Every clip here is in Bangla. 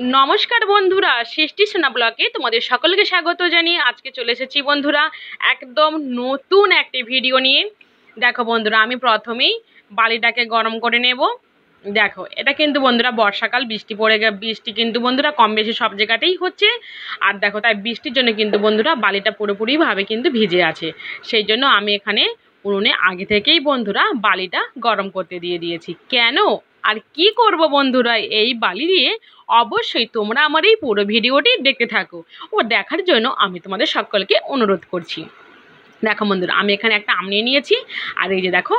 নমস্কার বন্ধুরা, সৃষ্টি সোনা ব্লগে তোমাদের সকলকে স্বাগত জানিয়ে আজকে চলে এসেছি বন্ধুরা একদম নতুন একটি ভিডিও নিয়ে। দেখো বন্ধুরা, আমি প্রথমেই বালিটাকে গরম করে নেব। দেখো, এটা কিন্তু বন্ধুরা বর্ষাকাল, বৃষ্টি কিন্তু বন্ধুরা কম বেশি সব জায়গাতেই হচ্ছে। আর দেখো, তাই বৃষ্টির জন্য কিন্তু বন্ধুরা বালিটা পুরোপুরিভাবে কিন্তু ভিজে আছে। সেই জন্য আমি এখানে উনুনে আগে থেকেই বন্ধুরা বালিটা গরম করতে দিয়ে দিয়েছি। কেন আর কি করব বন্ধুরা এই বালি দিয়ে, অবশ্যই তোমরা আমার এই পুরো ভিডিওটি দেখতে থাকো ও দেখার জন্য আমি তোমাদের সকলকে অনুরোধ করছি। দেখো বন্ধুরা, আমি এখানে একটা আম নিয়ে নিয়েছি, আর এই যে দেখো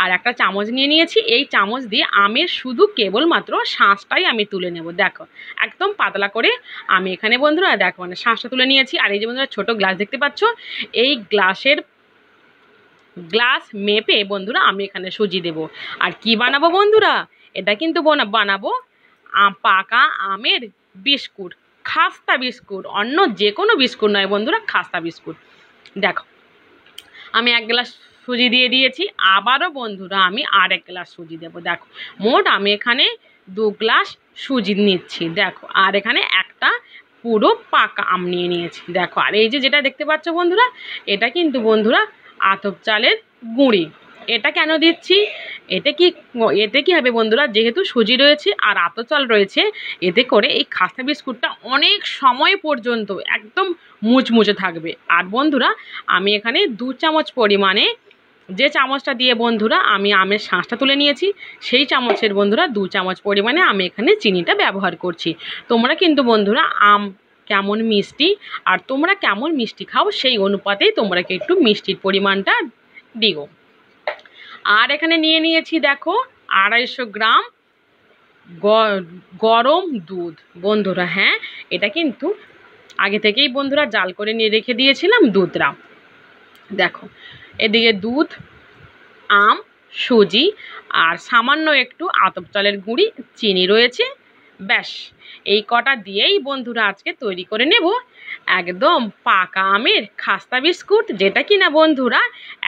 আর একটা চামচ নিয়ে নিয়েছি। এই চামচ দিয়ে আমের শুধু কেবলমাত্র শাঁসটাই আমি তুলে নেব। দেখো, একদম পাতলা করে আমি এখানে বন্ধুরা দেখো মানে শাঁসটা তুলে নিয়েছি। আর এই যে বন্ধুরা ছোট গ্লাস দেখতে পাচ্ছ, এই গ্লাস মেপে বন্ধুরা আমি এখানে সুজি দেব। আর কি বানাবো বন্ধুরা, এটা কিন্তু বানাবো পাকা আমের বিস্কুট, খাস্তা বিস্কুট, অন্য যে কোনো বিস্কুট নয় বন্ধুরা, খাস্তা বিস্কুট। দেখো, আমি 1 গ্লাস সুজি দিয়ে দিয়েছি, আবারও বন্ধুরা আমি আর 1 গ্লাস সুজি দেবো। দেখো, মোট আমি এখানে 2 গ্লাস সুজি নিচ্ছি। দেখো, আর এখানে একটা পুরো পাকা আম নিয়ে নিয়েছি। দেখো, আর এই যে যেটা দেখতে পাচ্ছ বন্ধুরা, এটা কিন্তু বন্ধুরা আতপ চালের গুঁড়ি। এটা কেন দিচ্ছি, এতে কি হবে বন্ধুরা, যেহেতু সুজি রয়েছে আর আতপ চাল রয়েছে, এতে করে এই খাস্তা বিস্কুটটা অনেক সময় পর্যন্ত একদম মুচমুচে থাকবে। আর বন্ধুরা আমি এখানে 2 চামচ পরিমাণে, যে চামচটা দিয়ে বন্ধুরা আমি আমের শাঁসটা তুলে নিয়েছি, সেই চামচের বন্ধুরা 2 চামচ পরিমাণে আমি এখানে চিনিটা ব্যবহার করছি। তোমরা কিন্তু বন্ধুরা আম কেমন মিষ্টি আর তোমরা কেমন মিষ্টি খাও সেই অনুপাতেই তোমরা একটু মিষ্টির পরিমাণটা দিও। আর এখানে নিয়ে নিয়েছি দেখো 250 গ্রাম গরম দুধ বন্ধুরা। হ্যাঁ, এটা কিন্তু আগে থেকেই বন্ধুরা জাল করে নিয়ে রেখে দিয়েছিলাম দুধটা। দেখো, এদিকে দুধ, আম, সুজি আর সামান্য একটু আতপ চালের গুঁড়ি, চিনি রয়েছে। ব্যাস, এই কটা দিয়েই বন্ধুরা আজকে তৈরি করে নেব একদম পাকা আমের খাস্তা বিস্কুট, যেটা কিনা বন্ধুরা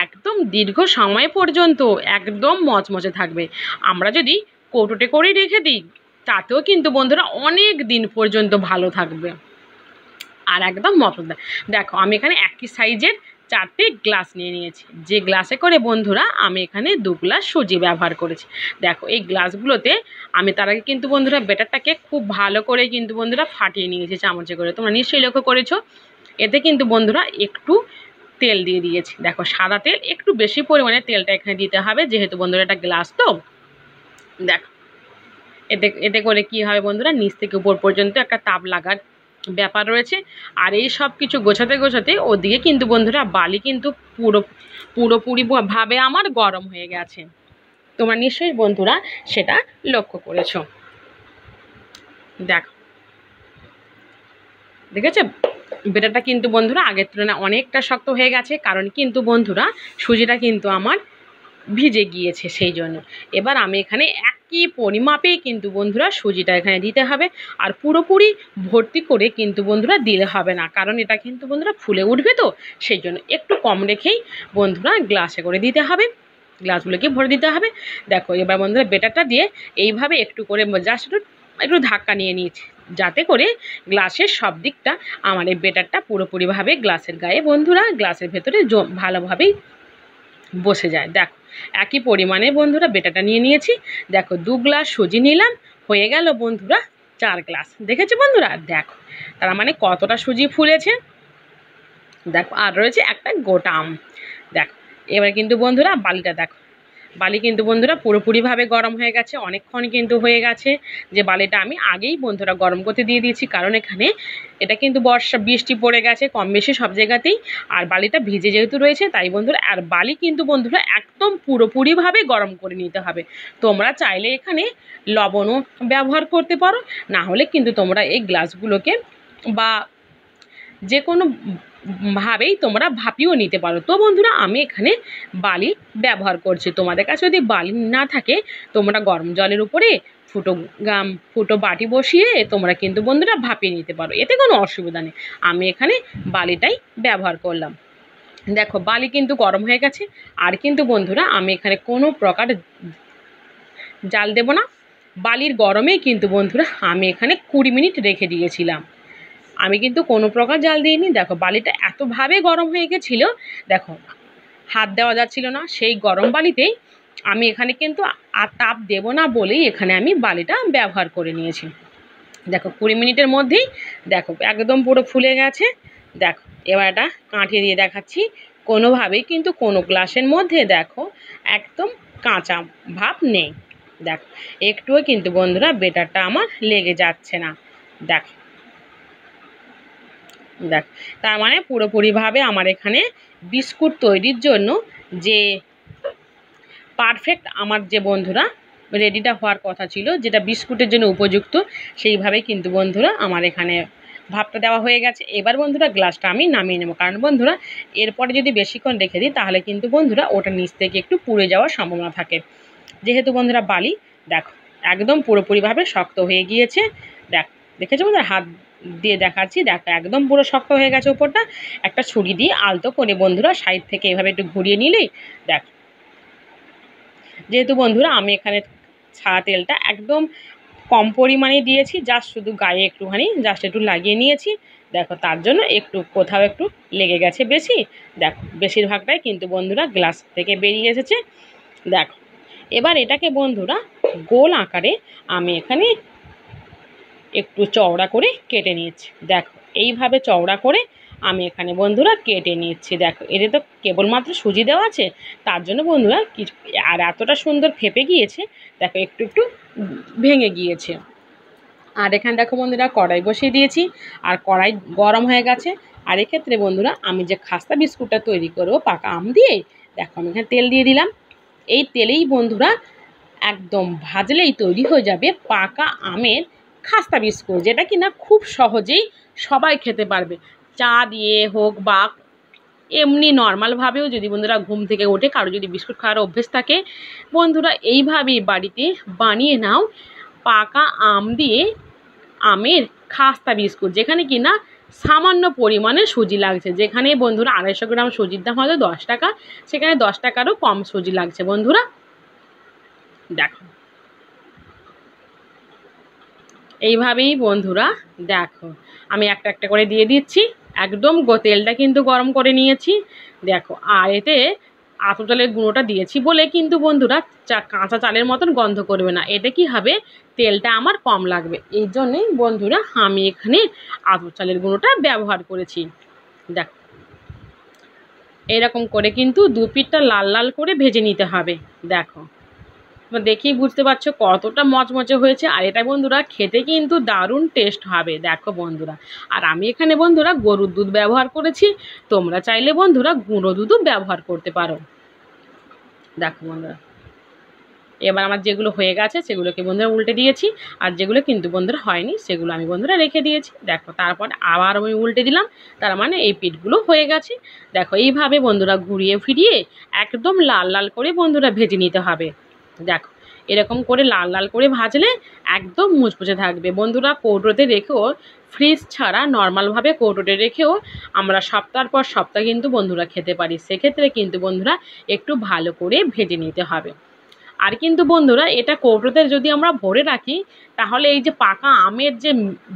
একদম দীর্ঘ সময় পর্যন্ত একদম মচমচে থাকবে। আমরা যদি কৌটোতে করে রেখে দিই তাতেও কিন্তু বন্ধুরা অনেক দিন পর্যন্ত ভালো থাকবে আর একদম মচমচে। দেখো, আমি এখানে একই সাইজের 4টে গ্লাস নিয়ে নিয়েছি, যে গ্লাসে করে বন্ধুরা আমি এখানে 2 গ্লাস সুজি ব্যবহার করেছি। দেখো, এই গ্লাসগুলোতে আমি তার আগে কিন্তু বন্ধুরা ব্যাটারটাকে খুব ভালো করে কিন্তু বন্ধুরা ফাটিয়ে নিয়েছি চামচে করে, তোমরা নিশ্চয়ই লক্ষ্য করেছো। এতে কিন্তু বন্ধুরা একটু তেল দিয়ে দিয়েছি। দেখো, সাদা তেল, একটু বেশি পরিমাণে তেলটা এখানে দিতে হবে, যেহেতু বন্ধুরা এটা গ্লাস তো। দেখো, এতে করে কি হবে বন্ধুরা, নিচ থেকে উপর পর্যন্ত একটা তাপ লাগার ব্যাপার রয়েছে। আর এই সব কিছু গোছাতে গোছাতে ওদিকে কিন্তু বন্ধুরা বালি কিন্তু পুরোপুরিভাবে আমার গরম হয়ে গেছে। তোমরা নিশ্চয়ই বন্ধুরা সেটা লক্ষ্য করেছো। দেখেছো, বেটাটা কিন্তু বন্ধুরা আগের তুলনায় অনেকটা শক্ত হয়ে গেছে, কারণ কিন্তু বন্ধুরা সুজিটা কিন্তু আমার ভিজে গিয়েছে। সেই জন্য এবার আমি এখানে একই পরিমাপেই কিন্তু বন্ধুরা সুজিটা এখানে দিতে হবে। আর পুরোপুরি ভর্তি করে কিন্তু বন্ধুরা দিলে হবে না, কারণ এটা কিন্তু বন্ধুরা ফুলে উঠবে, তো সেই জন্য একটু কম রেখেই বন্ধুরা গ্লাসে করে দিতে হবে, গ্লাসগুলোকে ভরে দিতে হবে। দেখো, এবার বন্ধুরা বেটারটা দিয়ে এইভাবে একটু করে জাস্ট একটু ধাক্কা নিয়ে নিয়েছি, যাতে করে গ্লাসের সব দিকটা আমার এই বেটারটা পুরোপুরিভাবে গ্লাসের গায়ে বন্ধুরা গ্লাসের ভেতরে ভালোভাবেই বসে যায়। দেখো, একই পরিমাণে বন্ধুরা বেটাটা নিয়ে নিয়েছি। দেখো, 2 গ্লাস সুজি নিলাম, হয়ে গেল বন্ধুরা 4 গ্লাস। দেখেছো বন্ধুরা, দেখো তার মানে কতটা সুজি ফুলেছে। দেখো, আর রয়েছে একটা গোটা আম। দেখো, এবার কিন্তু বন্ধুরা বালিটা দেখো, বালি কিন্তু বন্ধুরা পুরোপুরিভাবে গরম হয়ে গেছে, অনেকক্ষণ কিন্তু হয়ে গেছে। যে বালিটা আমি আগেই বন্ধুরা গরম করতে দিয়ে দিয়েছি, কারণ এখানে এটা কিন্তু বৃষ্টি পড়ে গেছে কম বেশি সব জায়গাতেই, আর বালিটা ভিজে যেহেতু রয়েছে তাই বন্ধুরা, আর বালি কিন্তু বন্ধুরা একদম পুরোপুরিভাবে গরম করে নিতে হবে। তোমরা চাইলে এখানে লবণও ব্যবহার করতে পারো, না হলে কিন্তু তোমরা এই গ্লাসগুলোকে বা যে কোনো ভাবেই তোমরা ভাপিও নিতে পারো। তো বন্ধুরা আমি এখানে বালি ব্যবহার করছি। তোমাদের কাছে যদি বালি না থাকে তোমরা গরম জলের উপরে ফুটো বাটি বসিয়ে তোমরা কিন্তু বন্ধুরা ভাপিয়ে নিতে পারো, এতে কোনো অসুবিধা নেই। আমি এখানে বালিটাই ব্যবহার করলাম। দেখো, বালি কিন্তু গরম হয়ে গেছে, আর কিন্তু বন্ধুরা আমি এখানে কোনো প্রকার জাল দেব না। বালির গরমেই কিন্তু বন্ধুরা আমি এখানে 20 মিনিট রেখে দিয়েছিলাম। আমি কিন্তু কোনো প্রকার জাল দিইনি। দেখো বালিটা এতভাবে গরম হয়ে গেছিলো, দেখো হাত দেওয়া যাচ্ছিল না। সেই গরম বালিতেই আমি এখানে কিন্তু আর তাপ দেব না বলেই এখানে আমি বালিটা ব্যবহার করে নিয়েছি। দেখো 20 মিনিটের মধ্যেই দেখো একদম পুরো ফুলে গেছে। দেখো এবার এটা কাঠি দিয়ে দেখাচ্ছি, কোনোভাবেই কিন্তু কোনো গ্লাসের মধ্যে দেখো একদম কাঁচা ভাব নেই। দেখো একটুও কিন্তু বন্ধুরা বেটারটা আমার লেগে যাচ্ছে না। দেখো দেখ, তার মানে পুরোপুরিভাবে আমার এখানে বিস্কুট তৈরির জন্য যে পারফেক্ট আমার যে বন্ধুরা রেডিটা হওয়ার কথা ছিল, যেটা বিস্কুটের জন্য উপযুক্ত, সেইভাবে কিন্তু বন্ধুরা আমার এখানে ভাপটা দেওয়া হয়ে গেছে। এবার বন্ধুরা গ্লাসটা আমি নামিয়ে নেবো, কারণ বন্ধুরা এরপরে যদি বেশিক্ষণ রেখে দিই তাহলে কিন্তু বন্ধুরা ওটা নিচ থেকে একটু পুড়ে যাওয়ার সম্ভাবনা থাকে। যেহেতু বন্ধুরা বালি দেখো একদম পুরোপুরিভাবে শক্ত হয়ে গিয়েছে। দেখেছো বন্ধুরা, হাত দিয়ে দেখাচ্ছি, দেখো একদম পুরো শক্ত হয়ে গেছে উপরটা। একটা ছুরি দিয়ে আলতো করে বন্ধুরা সাইড থেকে এভাবে একটু ঘুরিয়ে নিলেই দেখ, যেহেতু বন্ধুরা আমি এখানে ছাড়া তেলটা একদম কম পরিমাণে দিয়েছি, জাস্ট শুধু গায়ে একটুখানি জাস্ট একটু লাগিয়ে নিয়েছি। দেখো তার জন্য একটু কোথাও একটু লেগে গেছে বেশি। দেখো বেশিরভাগটাই কিন্তু বন্ধুরা গ্লাস থেকে বেরিয়ে এসেছে। দেখো এবার এটাকে বন্ধুরা গোল আকারে আমি এখানে একটু চওড়া করে কেটে নিয়েছি। দেখো এইভাবে চওড়া করে আমি এখানে বন্ধুরা কেটে নিচ্ছি। দেখো এতে তো কেবলমাত্র সুজি দেওয়া আছে, তার জন্য বন্ধুরা কিছু আর এতটা সুন্দর ফেপে গিয়েছে। দেখো একটু একটু ভেঙে গিয়েছে। আর এখানে দেখো বন্ধুরা কড়াই বসিয়ে দিয়েছি, আর কড়াই গরম হয়ে গেছে। আর এক্ষেত্রে বন্ধুরা আমি যে খাস্তা বিস্কুটটা তৈরি করবো পাকা আম দিয়ে, দেখো আমি এখানে তেল দিয়ে দিলাম। এই তেলেই বন্ধুরা একদম ভাজলেই তৈরি হয়ে যাবে পাকা আমের খাস্তা বিস্কুট, যেটা কিনা খুব সহজেই সবাই খেতে পারবে। চা দিয়ে হোক বা এমনি নর্মালভাবেও যদি বন্ধুরা ঘুম থেকে ওঠে কারো যদি বিস্কুট খাওয়ার অভ্যেস থাকে, বন্ধুরা এইভাবেই বাড়িতে বানিয়ে নাও পাকা আম দিয়ে আমের খাস্তা বিস্কুট, যেখানে কিনা সামান্য পরিমাণে সুজি লাগছে। যেখানে বন্ধুরা 250 গ্রাম সুজির দাম হয়তো 10 টাকা, সেখানে 10 টাকারও কম সুজি লাগছে বন্ধুরা। দেখো এইভাবেই বন্ধুরা দেখো আমি একটা একটা করে দিয়ে দিচ্ছি। একদম তেলটা কিন্তু গরম করে নিয়েছি। দেখো আর এতে আতপ চালের গুঁড়োটা দিয়েছি বলে কিন্তু বন্ধুরা কাঁচা চালের মতন গন্ধ করবে না। এতে কি হবে, তেলটা আমার কম লাগবে, এই জন্যই বন্ধুরা আমি এখানে আতপ চালের গুঁড়োটা ব্যবহার করেছি। দেখো এরকম করে কিন্তু দু পিঠটা লাল লাল করে ভেজে নিতে হবে। দেখো দেখেই বুঝতে পারছো কতটা মচমচে হয়েছে। আর এটা বন্ধুরা খেতে কিন্তু দারুণ টেস্ট হবে। দেখো বন্ধুরা, আর আমি এখানে বন্ধুরা গরুর দুধ ব্যবহার করেছি, তোমরা চাইলে বন্ধুরা গুঁড়ো দুধও ব্যবহার করতে পারো। দেখো বন্ধুরা এবার আমার যেগুলো হয়ে গেছে সেগুলোকে বন্ধুরা উল্টে দিয়েছি, আর যেগুলো কিন্তু বন্ধুরা হয়নি সেগুলো আমি বন্ধুরা রেখে দিয়েছি। দেখো তারপর আবার আমি উল্টে দিলাম, তার মানে এই পিঠগুলো হয়ে গেছে। দেখো এইভাবে বন্ধুরা ঘুরিয়ে ফিরিয়ে একদম লাল লাল করে বন্ধুরা ভেজে নিতে হবে। দেখো এরকম করে লাল লাল করে ভাজলে একদম মুচমুচে থাকবে বন্ধুরা। কৌটোতে রেখেও, ফ্রিজ ছাড়া নর্মালভাবে কৌটোতে রেখেও আমরা সপ্তাহ পর সপ্তাহ কিন্তু বন্ধুরা খেতে পারি। সেক্ষেত্রে কিন্তু বন্ধুরা একটু ভালো করে ভেজে নিতে হবে। আর কিন্তু বন্ধুরা এটা কৌটোতে যদি আমরা ভরে রাখি তাহলে এই যে পাকা আমের যে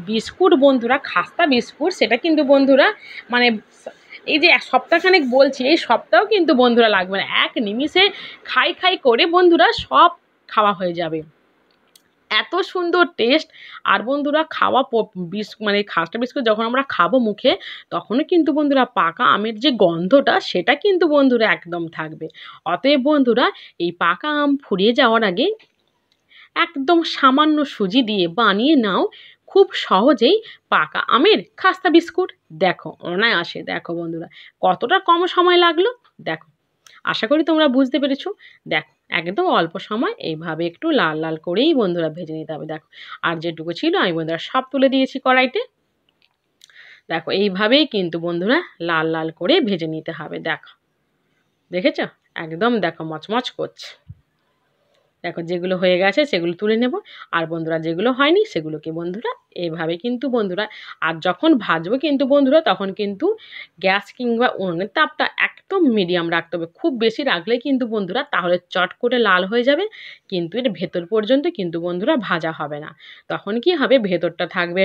বিস্কুট বন্ধুরা খাস্তা বিস্কুট, সেটা কিন্তু বন্ধুরা মানে এই যে এক সপ্তাহখানেক বলছি, এই সপ্তাহ কিন্তু বন্ধুরা লাগবে না, এক নিমিষে খাই খাই করে বন্ধুরা সব খাওয়া হয়ে যাবে। এত সুন্দর টেস্ট। আর বন্ধুরা খাওয়া মানে খাস্তা বিস্কুট যখন আমরা খাবো মুখে, তখনও কিন্তু বন্ধুরা পাকা আমের যে গন্ধটা সেটা কিন্তু বন্ধুরা একদম থাকবে। অতএব বন্ধুরা এই পাকা আম ফুরিয়ে যাওয়ার আগে একদম সামান্য সুজি দিয়ে বানিয়ে নাও খুব সহজেই পাকা আমের খাস্তা বিস্কুট। দেখো অনায়াসে, দেখো বন্ধুরা কতটা কম সময় লাগলো। দেখো আশা করি তোমরা বুঝতে পেরেছো। দেখো একদম অল্প সময় এইভাবে একটু লাল লাল করেই বন্ধুরা ভেজে নিতে হবে। দেখো আর যেটুকু ছিল আমি বন্ধুরা সব তুলে দিয়েছি কড়াইতে। দেখো এইভাবেই কিন্তু বন্ধুরা লাল লাল করে ভেজে নিতে হবে। দেখো দেখেছো একদম দেখো মচমচ করছে। দেখো যেগুলো হয়ে গেছে সেগুলো তুলে নেব। আর বন্ধুরা যেগুলো হয়নি সেগুলোকে বন্ধুরা এইভাবে কিন্তু বন্ধুরা, আর যখন ভাজবো কিন্তু বন্ধুরা তখন কিন্তু গ্যাস কিংবা উনুনের তাপটা একদম মিডিয়াম রাখতে হবে। খুব বেশি রাখলেই কিন্তু বন্ধুরা তাহলে চট করে লাল হয়ে যাবে, কিন্তু এর ভেতর পর্যন্ত কিন্তু বন্ধুরা ভাজা হবে না। তখন কি হবে, ভেতরটা থাকবে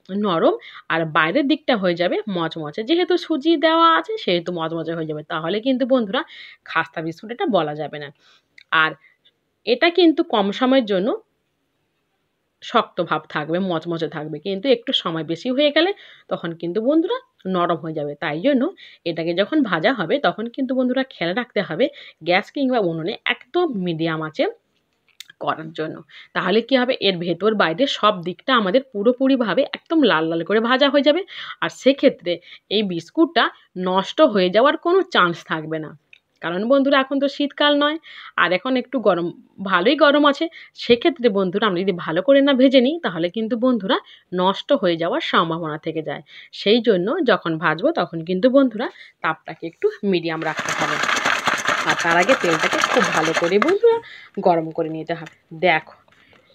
নরম আর বাইরের দিকটা হয়ে যাবে মচমচে। যেহেতু সুজি দেওয়া আছে সেহেতু মচমচে হয়ে যাবে, তাহলে কিন্তু বন্ধুরা খাস্তা বিস্কুট এটা বলা যাবে না। আর এটা কিন্তু কম সময়ের জন্য শক্ত ভাব থাকবে, মচমচে থাকবে, কিন্তু একটু সময় বেশি হয়ে গেলে তখন কিন্তু বন্ধুরা নরম হয়ে যাবে। তাই জন্য এটাকে যখন ভাজা হবে তখন কিন্তু বন্ধুরা খেয়াল রাখতে হবে গ্যাস কিংবা উনুনে একদম মিডিয়াম আঁচে করার জন্য। তাহলে কি হবে, এর ভেতর বাইরে সব দিকটা আমাদের পুরোপুরিভাবে একদম লাল লাল করে ভাজা হয়ে যাবে। আর সেক্ষেত্রে এই বিস্কুটটা নষ্ট হয়ে যাওয়ার কোনো চান্স থাকবে না। কারণ বন্ধুরা এখন তো শীতকাল নয়, আর এখন একটু গরম, ভালোই গরম আছে। সেক্ষেত্রে বন্ধুরা আমরা যদি ভালো করে না ভেজে নিই তাহলে কিন্তু বন্ধুরা নষ্ট হয়ে যাওয়ার সম্ভাবনা থেকে যায়। সেই জন্য যখন ভাজবো তখন কিন্তু বন্ধুরা তাপটাকে একটু মিডিয়াম রাখতে হবে। আর তার আগে তেলটাকে খুব ভালো করে বন্ধুরা গরম করে নিতে হবে। দেখো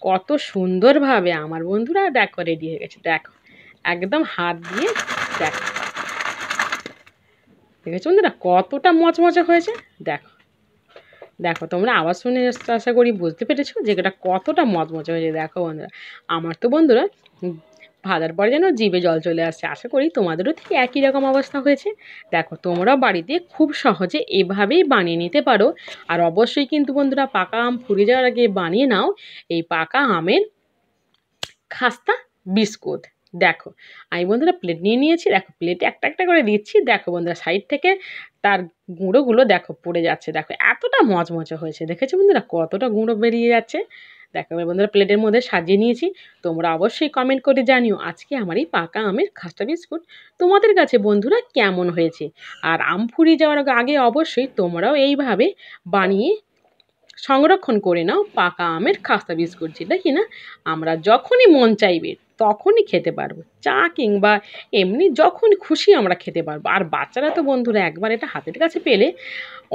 কত সুন্দরভাবে আমার বন্ধুরা দেখো রেডি হয়ে গেছে। দেখো একদম হাত দিয়ে দেখো, দেখেছো বন্ধুরা কতটা মচমচে হয়েছে। দেখো দেখো তোমরা আওয়াজ শুনে আশা করি বুঝতে পেরেছো যে এটা কতটা মচমচে হয়েছে। দেখো বন্ধুরা, আমার তো বন্ধুরা ভাজার পরে যেন জিভে জল চলে আসছে। আশা করি তোমাদেরও ঠিক একই রকম অবস্থা হয়েছে। দেখো তোমরাও বাড়িতে খুব সহজে এভাবেই বানিয়ে নিতে পারো। আর অবশ্যই কিন্তু বন্ধুরা পাকা আম ফুরিয়ে যাওয়ার আগে বানিয়ে নাও এই পাকা আমের খাস্তা বিস্কুট। দেখো আমি বন্ধুরা প্লেট নিয়ে নিয়েছি, দেখো প্লেটে একটা একটা করে দিচ্ছি। দেখো বন্ধুরা সাইড থেকে তার গুঁড়োগুলো দেখো পড়ে যাচ্ছে। দেখো এতটা মচমচে হয়েছে, দেখেছো বন্ধুরা কতটা গুঁড়ো বেরিয়ে যাচ্ছে। দেখো এবার বন্ধুরা প্লেটের মধ্যে সাজিয়ে নিয়েছি। তোমরা অবশ্যই কমেন্ট করে জানিও আজকে আমার এই পাকা আমের খাস্তা বিস্কুট তোমাদের কাছে বন্ধুরা কেমন হয়েছে। আর আম ফুরিয়ে যাওয়ার আগে অবশ্যই তোমরাও এইভাবে বানিয়ে সংরক্ষণ করে নাও পাকা আমের খাস্তা বিস্কুট, যেটা কিনা আমরা যখনই মন চাইবে তখনই খেতে পারবো। চা কিংবা এমনি যখন খুশি আমরা খেতে পারবো। আর বাচ্চারা তো বন্ধুরা একবার এটা হাতের কাছে পেলে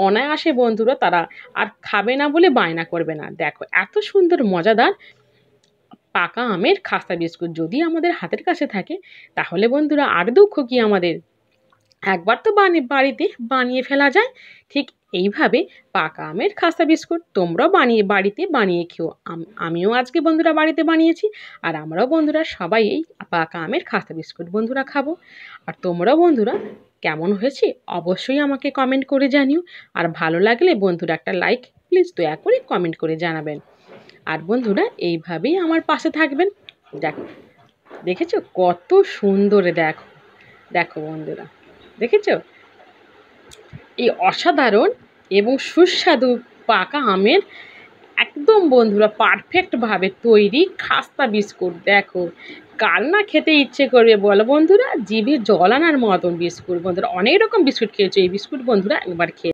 অনায়াসে বন্ধুরা তারা আর খাবে না বলে বায়না করবে না। দেখো এত সুন্দর মজাদার পাকা আমের খাস্তা বিস্কুট যদি আমাদের হাতের কাছে থাকে তাহলে বন্ধুরা আর দুঃখ কি আমাদের। একবার তো বাড়িতে বানিয়ে ফেলা যায়। ঠিক এইভাবে পাকা আমের খাস্তা বিস্কুট তোমরাও বাড়িতে বানিয়ে খেও। আমিও আজকে বন্ধুরা বাড়িতে বানিয়েছি, আর আমরাও বন্ধুরা সবাই এই পাকা আমের খাস্তা বিস্কুট বন্ধুরা খাবো। আর তোমরাও বন্ধুরা কেমন হয়েছে অবশ্যই আমাকে কমেন্ট করে জানিও। আর ভালো লাগলে বন্ধুরা একটা লাইক প্লিজ দয়া করে কমেন্ট করে জানাবেন। আর বন্ধুরা এইভাবেই আমার পাশে থাকবেন। দেখো দেখেছো কত সুন্দর, দেখো দেখো বন্ধুরা দেখেছো এই অসাধারণ এবং সুস্বাদু পাকা আমের একদম বন্ধুরা পারফেক্টভাবে তৈরি খাস্তা বিস্কুট। দেখো কার না খেতে ইচ্ছে করবে বলো বন্ধুরা, জিভে জল আনার মতন বিস্কুট। বন্ধুরা অনেক রকম বিস্কুট খেয়েছো, এই বিস্কুট বন্ধুরা একবার খেয়ে